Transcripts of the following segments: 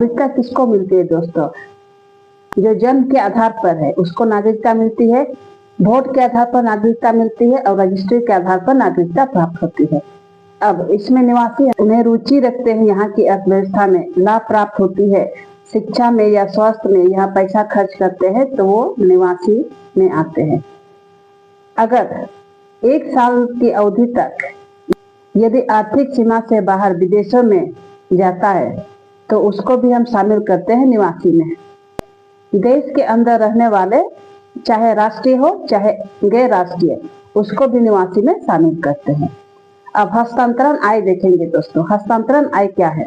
नागरिकता किसको मिलती है दोस्तों? जो जन्म के आधार पर है उसको नागरिकता मिलती है, वोट के आधार पर नागरिकता मिलती है और रजिस्ट्री के आधार पर नागरिकता प्राप्त होती है। अब इसमें निवासी उन्हें रुचि रखते हैं, यहाँ की अर्थव्यवस्था में लाभ प्राप्त होती है, शिक्षा में या स्वास्थ्य में यहाँ पैसा खर्च करते हैं तो वो निवासी में आते हैं। अगर 1 साल की अवधि तक यदि आर्थिक सीमा से बाहर विदेशों में जाता है तो उसको भी हम शामिल करते हैं निवासी में। देश के अंदर रहने वाले चाहे राष्ट्रीय हो चाहे गैर राष्ट्रीय, उसको भी निवासी में शामिल करते हैं। अब हस्तांतरण आय देखेंगे दोस्तों। हस्तांतरण आय क्या है?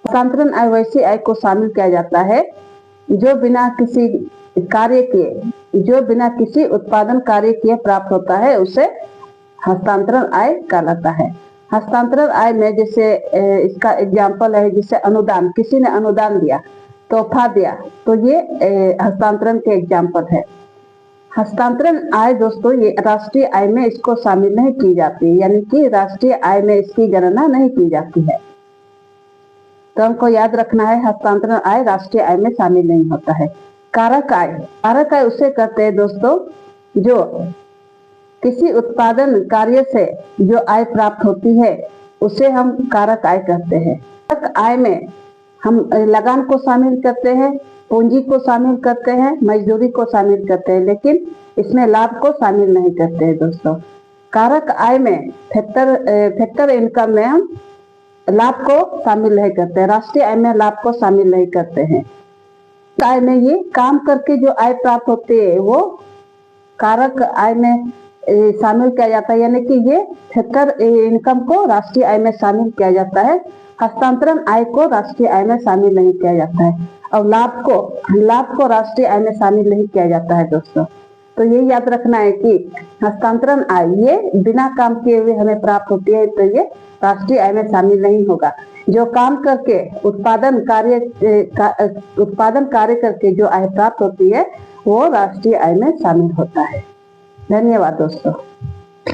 हस्तांतरण आय वैसी आय को शामिल किया जाता है जो बिना किसी कार्य किए, जो बिना किसी उत्पादन कार्य किए प्राप्त होता है, उसे हस्तांतरण आय कहलाता है। हस्तांतरण आय में जैसे इसका एग्जाम्पल है, जैसे अनुदान, किसी ने अनुदान दिया, तोहफा दिया, तो ये हस्तांतरण के एग्जाम्पल है। हस्तांतरण आय दोस्तों ये राष्ट्रीय आय में इसको शामिल नहीं की जाती, यानी कि राष्ट्रीय आय में इसकी गणना नहीं की जाती है। तो हमको याद रखना है हस्तांतरण आय राष्ट्रीय आय में शामिल नहीं होता है। कारक आय, कारक आय उसे कहते हैं दोस्तों जो किसी उत्पादन कार्य से जो आय प्राप्त होती है उसे हम कारक आय कहते हैं। कारक आय में हम लगान को शामिल करते हैं, पूंजी को शामिल करते हैं, मजदूरी को शामिल करते हैं, लेकिन इसमें लाभ को शामिल नहीं करते हैं दोस्तों। कारक आय में फैक्टर इनकम में हम लाभ को शामिल नहीं करते हैं, राष्ट्रीय आय में लाभ को शामिल नहीं करते हैं। आय में ये काम करके जो आय प्राप्त होती है वो कारक आय में शामिल किया जाता है, यानी कि ये फैक्टर इनकम को राष्ट्रीय आय में शामिल किया जाता है। हस्तांतरण आय को राष्ट्रीय आय में शामिल नहीं किया जाता है और लाभ को राष्ट्रीय आय में शामिल नहीं किया जाता है दोस्तों। तो ये याद रखना है कि हस्तांतरण आय ये बिना काम किए हुए हमें प्राप्त होती है, तो ये राष्ट्रीय आय में शामिल नहीं होगा। जो काम करके उत्पादन कार्य करके जो आय प्राप्त होती है वो राष्ट्रीय आय में शामिल होता है। धन्यवाद दोस्तों।